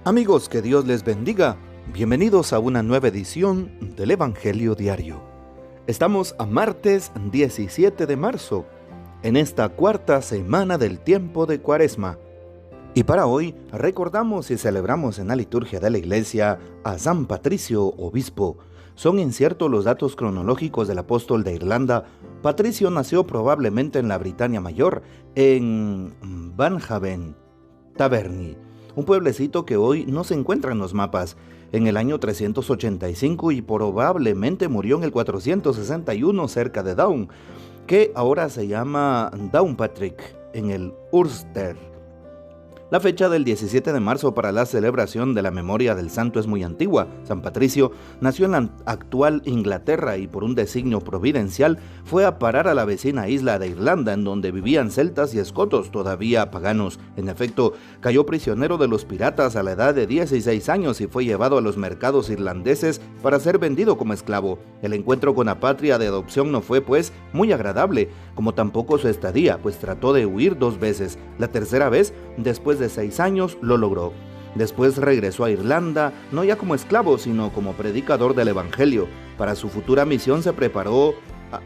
Amigos, que Dios les bendiga. Bienvenidos a una nueva edición del Evangelio Diario. Estamos a martes 17 de marzo, en esta cuarta semana del tiempo de Cuaresma. Y para hoy recordamos y celebramos en la liturgia de la Iglesia a San Patricio, obispo. Son inciertos los datos cronológicos del apóstol de Irlanda. Patricio nació probablemente en la Britania Mayor, en Banhaven, Taverny, un pueblecito que hoy no se encuentra en los mapas, en el año 385 y probablemente murió en el 461 cerca de Down, que ahora se llama Downpatrick, en el Ulster. La fecha del 17 de marzo para la celebración de la memoria del santo es muy antigua. San Patricio nació en la actual Inglaterra y por un designio providencial fue a parar a la vecina isla de Irlanda, en donde vivían celtas y escotos todavía paganos. En efecto, cayó prisionero de los piratas a la edad de 16 años y fue llevado a los mercados irlandeses para ser vendido como esclavo. El encuentro con la patria de adopción no fue, pues, muy agradable, como tampoco su estadía, pues trató de huir 2 veces. La tercera vez, después de 6 años, lo logró. Después regresó a Irlanda, no ya como esclavo, sino como predicador del Evangelio. Para su futura misión se preparó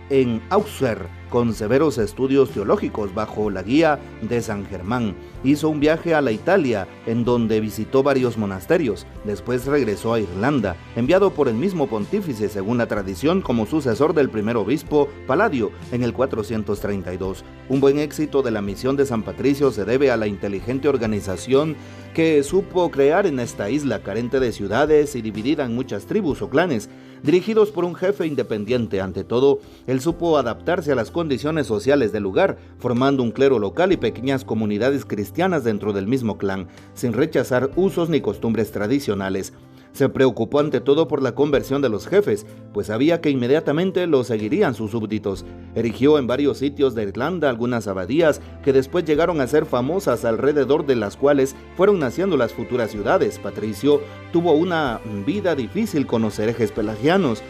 en Auxerre, con severos estudios teológicos bajo la guía de San Germán. Hizo un viaje a la Italia, en donde visitó varios monasterios. Después regresó a Irlanda, enviado por el mismo pontífice, según la tradición, como sucesor del primer obispo Paladio, en el 432. Un buen éxito de la misión de San Patricio se debe a la inteligente organización que supo crear en esta isla, carente de ciudades y dividida en muchas tribus o clanes, dirigidos por un jefe independiente. Ante todo, él supo adaptarse a las condiciones sociales del lugar, formando un clero local y pequeñas comunidades cristianas dentro del mismo clan, sin rechazar usos ni costumbres tradicionales. Se preocupó ante todo por la conversión de los jefes, pues sabía que inmediatamente lo seguirían sus súbditos. Erigió en varios sitios de Irlanda algunas abadías que después llegaron a ser famosas, alrededor de las cuales fueron naciendo las futuras ciudades. Patricio tuvo una vida difícil con los herejes pelagianos,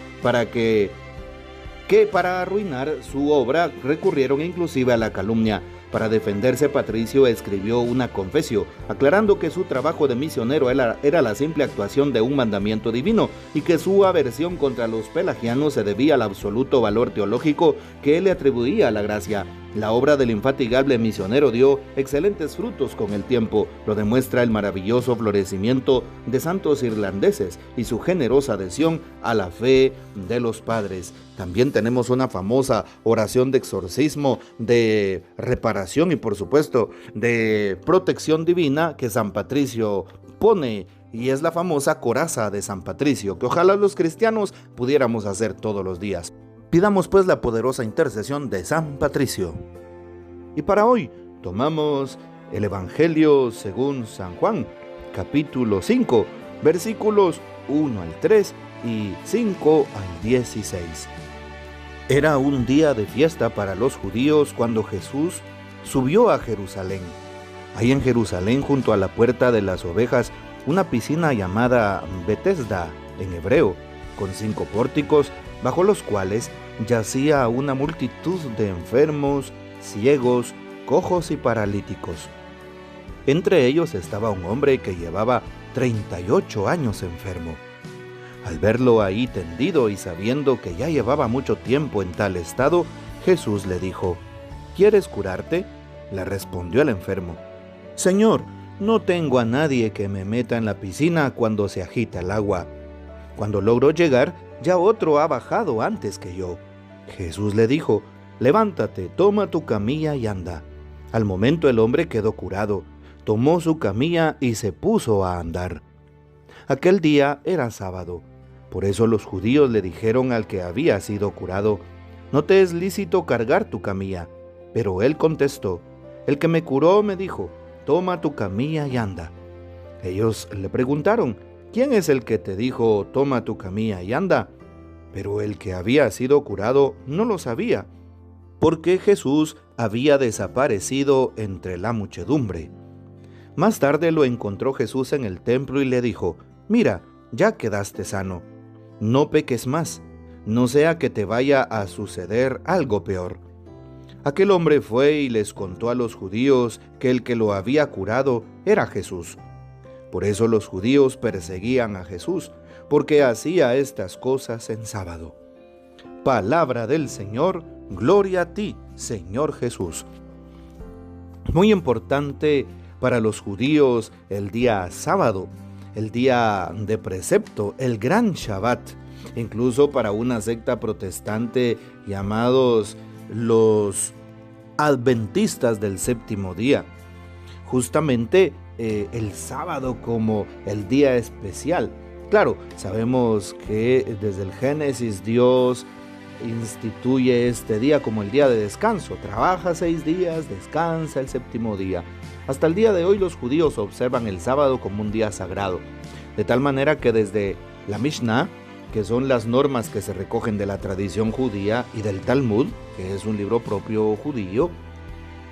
que para arruinar su obra recurrieron inclusive a la calumnia. Para defenderse, Patricio escribió una confesio, aclarando que su trabajo de misionero era la simple actuación de un mandamiento divino y que su aversión contra los pelagianos se debía al absoluto valor teológico que él le atribuía a la gracia. La obra del infatigable misionero dio excelentes frutos con el tiempo. Lo demuestra el maravilloso florecimiento de santos irlandeses y su generosa adhesión a la fe de los padres. También tenemos una famosa oración de exorcismo, de reparación y por supuesto de protección divina que San Patricio pone, y es la famosa coraza de San Patricio, que ojalá los cristianos pudiéramos hacer todos los días. Pidamos pues la poderosa intercesión de San Patricio. Y para hoy tomamos el Evangelio según San Juan, capítulo 5, versículos 1 al 3 y 5 al 16. Era un día de fiesta para los judíos cuando Jesús subió a Jerusalén. Hay en Jerusalén, junto a la puerta de las ovejas, una piscina llamada Betesda en hebreo, con 5 pórticos, bajo los cuales yacía una multitud de enfermos, ciegos, cojos y paralíticos. Entre ellos estaba un hombre que llevaba 38 años enfermo. Al verlo ahí tendido y sabiendo que ya llevaba mucho tiempo en tal estado, Jesús le dijo: ¿Quieres curarte? Le respondió el enfermo: Señor, no tengo a nadie que me meta en la piscina cuando se agita el agua. Cuando logro llegar, ya otro ha bajado antes que yo. Jesús le dijo: Levántate, toma tu camilla y anda. Al momento el hombre quedó curado, tomó su camilla y se puso a andar. Aquel día era sábado. Por eso los judíos le dijeron al que había sido curado: No te es lícito cargar tu camilla. Pero él contestó: El que me curó me dijo: Toma tu camilla y anda. Ellos le preguntaron: ¿Quién es el que te dijo: Toma tu camilla y anda? Pero el que había sido curado no lo sabía, porque Jesús había desaparecido entre la muchedumbre. Más tarde lo encontró Jesús en el templo y le dijo: Mira, ya quedaste sano. No peques más, no sea que te vaya a suceder algo peor. Aquel hombre fue y les contó a los judíos que el que lo había curado era Jesús. Por eso los judíos perseguían a Jesús, porque hacía estas cosas en sábado. Palabra del Señor, gloria a ti, Señor Jesús. Muy importante para los judíos el día sábado, el día de precepto, el gran Shabbat. Incluso para una secta protestante llamados los adventistas del séptimo día. Justamente el sábado como el día especial. Claro, sabemos que desde el Génesis Dios instituye este día como el día de descanso. Trabaja 6 días, descansa el séptimo día. Hasta el día de hoy los judíos observan el sábado como un día sagrado. De tal manera que desde la Mishnah, que son las normas que se recogen de la tradición judía, y del Talmud, que es un libro propio judío,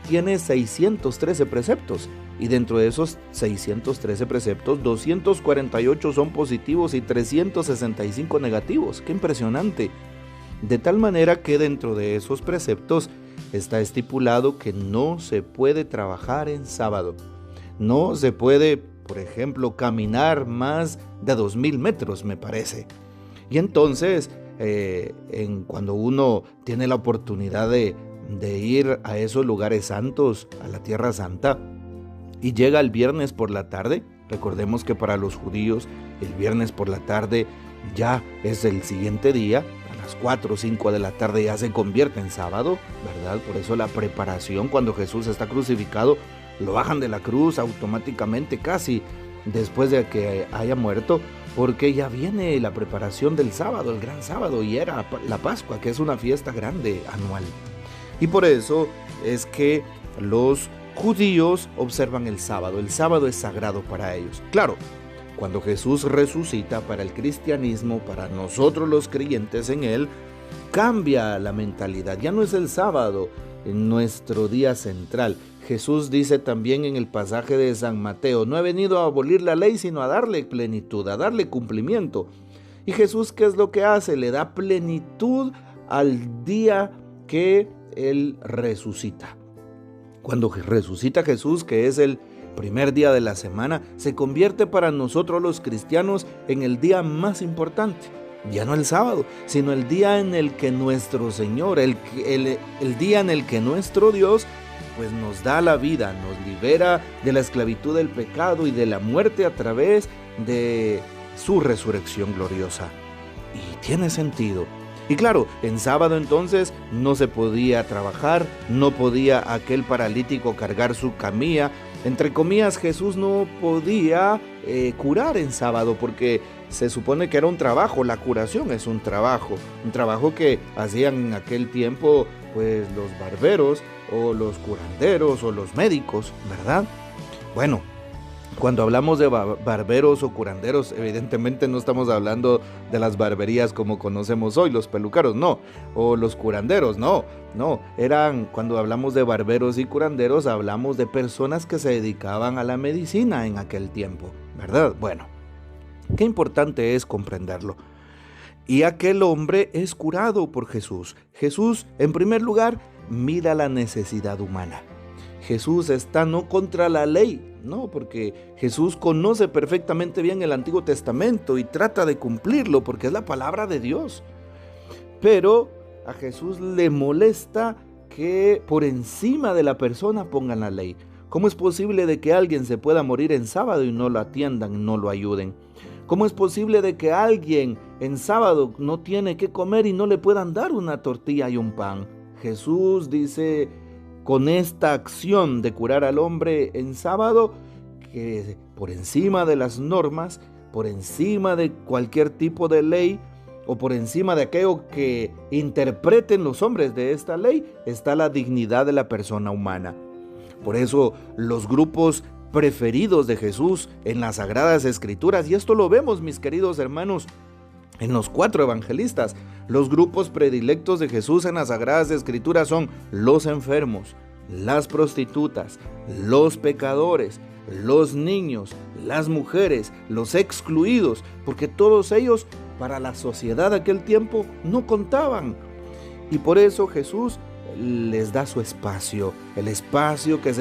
tiene 613 preceptos. Y dentro de esos 613 preceptos, 248 son positivos y 365 negativos. ¡Qué impresionante! De tal manera que dentro de esos preceptos está estipulado que no se puede trabajar en sábado. No se puede, por ejemplo, caminar más de 2000 metros, me parece. Y entonces, cuando uno tiene la oportunidad de ir a esos lugares santos, a la Tierra Santa, y llega el viernes por la tarde, recordemos que para los judíos el viernes por la tarde ya es el siguiente día, a las 4 o 5 de la tarde ya se convierte en sábado, ¿verdad? Por eso la preparación, cuando Jesús está crucificado, lo bajan de la cruz automáticamente, casi después de que haya muerto, porque ya viene la preparación del sábado, el gran sábado, y era la Pascua, que es una fiesta grande anual. Y por eso es que los judíos observan el sábado es sagrado para ellos. Claro, cuando Jesús resucita, para el cristianismo, para nosotros los creyentes en Él, cambia la mentalidad. Ya no es el sábado nuestro día central. Jesús dice también en el pasaje de San Mateo: no he venido a abolir la ley, sino a darle plenitud, a darle cumplimiento. Y Jesús, ¿qué es lo que hace? Le da plenitud al día que Él resucita. Cuando resucita Jesús, que es el primer día de la semana, se convierte para nosotros los cristianos en el día más importante. Ya no el sábado, sino el día en el que nuestro Señor, el día en el que nuestro Dios pues nos da la vida, nos libera de la esclavitud del pecado y de la muerte a través de su resurrección gloriosa. Y tiene sentido. Y claro, en sábado entonces no se podía trabajar, no podía aquel paralítico cargar su camilla. Entre comillas, Jesús no podía curar en sábado porque se supone que era un trabajo. La curación es un trabajo que hacían en aquel tiempo pues los barberos o los curanderos o los médicos, ¿verdad? Bueno, cuando hablamos de barberos o curanderos, evidentemente no estamos hablando de las barberías como conocemos hoy, los peluqueros, no, o los curanderos, no, cuando hablamos de barberos y curanderos, hablamos de personas que se dedicaban a la medicina en aquel tiempo, ¿verdad? Bueno, qué importante es comprenderlo. Y aquel hombre es curado por Jesús. Jesús, en primer lugar, mira la necesidad humana. Jesús está no contra la ley, no, porque Jesús conoce perfectamente bien el Antiguo Testamento y trata de cumplirlo porque es la palabra de Dios. Pero a Jesús le molesta que por encima de la persona pongan la ley. ¿Cómo es posible de que alguien se pueda morir en sábado y no lo atiendan, no lo ayuden? ¿Cómo es posible de que alguien en sábado no tiene que comer y no le puedan dar una tortilla y un pan? Jesús dice, con esta acción de curar al hombre en sábado, que por encima de las normas, por encima de cualquier tipo de ley o por encima de aquello que interpreten los hombres de esta ley, está la dignidad de la persona humana. Por eso los grupos preferidos de Jesús en las Sagradas Escrituras, y esto lo vemos, mis queridos hermanos, en los 4 evangelistas, los grupos predilectos de Jesús en las Sagradas Escrituras son los enfermos, las prostitutas, los pecadores, los niños, las mujeres, los excluidos, porque todos ellos para la sociedad de aquel tiempo no contaban. Y por eso Jesús les da su espacio, el espacio que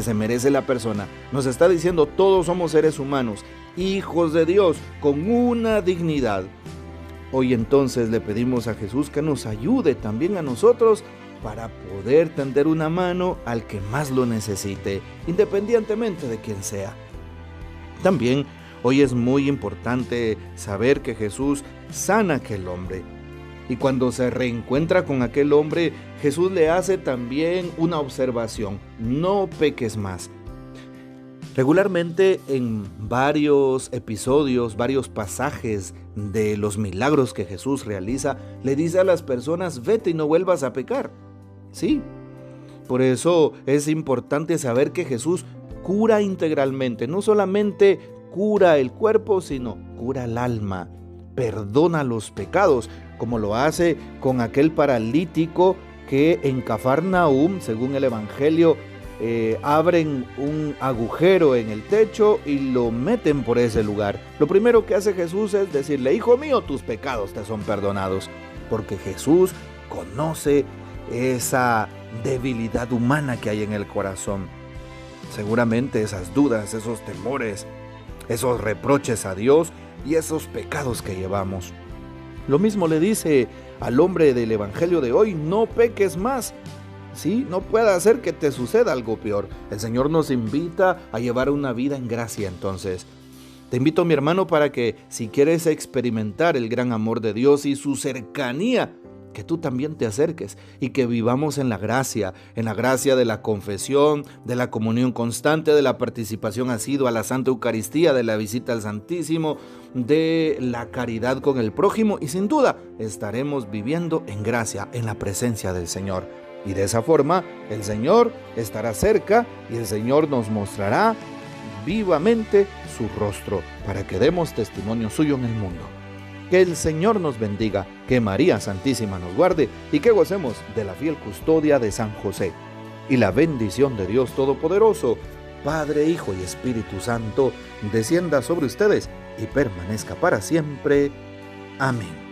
se merece la persona. Nos está diciendo, todos somos seres humanos, hijos de Dios, con una dignidad. Hoy entonces le pedimos a Jesús que nos ayude también a nosotros para poder tender una mano al que más lo necesite, independientemente de quién sea. También hoy es muy importante saber que Jesús sana a aquel hombre. Y cuando se reencuentra con aquel hombre, Jesús le hace también una observación: no peques más. Regularmente en varios episodios, varios pasajes de los milagros que Jesús realiza, le dice a las personas: vete y no vuelvas a pecar. Sí, por eso es importante saber que Jesús cura integralmente, no solamente cura el cuerpo, sino cura el alma, perdona los pecados, como lo hace con aquel paralítico que en Cafarnaúm, según el Evangelio, abren un agujero en el techo y lo meten por ese lugar. Lo primero que hace Jesús es decirle: hijo mío, tus pecados te son perdonados, porque Jesús conoce esa debilidad humana que hay en el corazón. Seguramente esas dudas, esos temores, esos reproches a Dios y esos pecados que llevamos. Lo mismo le dice al hombre del Evangelio de hoy: no peques más. Sí, no puede hacer que te suceda algo peor. El Señor nos invita a llevar una vida en gracia. Entonces, te invito, mi hermano, para que si quieres experimentar el gran amor de Dios y su cercanía, que tú también te acerques y que vivamos en la gracia de la confesión, de la comunión constante, de la participación asidua a la Santa Eucaristía, de la visita al Santísimo, de la caridad con el prójimo, y sin duda estaremos viviendo en gracia, en la presencia del Señor. Y de esa forma el Señor estará cerca y el Señor nos mostrará vivamente su rostro para que demos testimonio suyo en el mundo. Que el Señor nos bendiga, que María Santísima nos guarde y que gocemos de la fiel custodia de San José. Y la bendición de Dios Todopoderoso, Padre, Hijo y Espíritu Santo, descienda sobre ustedes y permanezca para siempre. Amén.